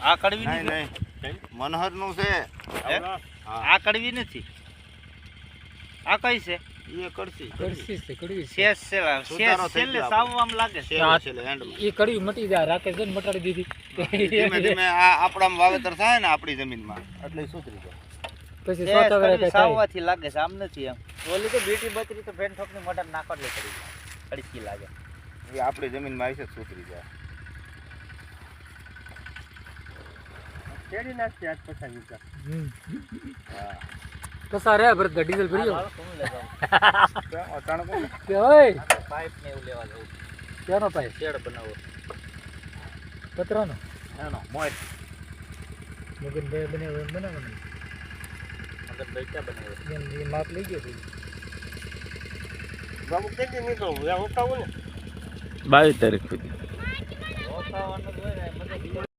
આ કડવી નહીં નથી. નહીં મનોહર નું છે આ કડવી નથી. આ કઈ છે? એ કડસી કડસી છે કડવી છે. શેષ છે. સુધારો શેષ થઈ છેલ્લે ગયો સાવવામાં લાગે છે. છેલ્લે છેલ્લે એન્ડમાં. એ કડવી મટી જાય રાકેશ ને મટાડી દીધી ધીમે ધીમે આ આપણામાં વાવેતર થાય ને આપણી જમીનમાં એટલે સુધરી જાય. પછી શેષ સ્વાતા કડવી કઈ થાય સાવવાથી લાગે છે, આમ નથી એમ. ઓલી તો બેટી બકરી તો ફેન ઠોકની મોટર નાખો એટલે પડી જાય. કડકી લાગે. એ આપણી જમીનમાં આવી છે તો સુધરી જાય. કેડી નાખતી આજ પછાડી જા. હા કસા રે ભરત ડીઝલ ભર્યો હાલો કોણ લેવા? ક્યાં અચાનક કોણ? કે ઓય પાઇપ ને એવું લેવા જવું. ક્યાંનો પાય શેડ બનાવો. પતરાનો એનો મોય મગન બે બનાવવાનો મગર બેટા બનાવ્યો. એ માપ લઈ ગયો છે બાબુ કેટલી નીકળવું ત્યાં ઉઠાવું ને 22 તારીખ સુધી રોકાવાનું જ હોય ને મગર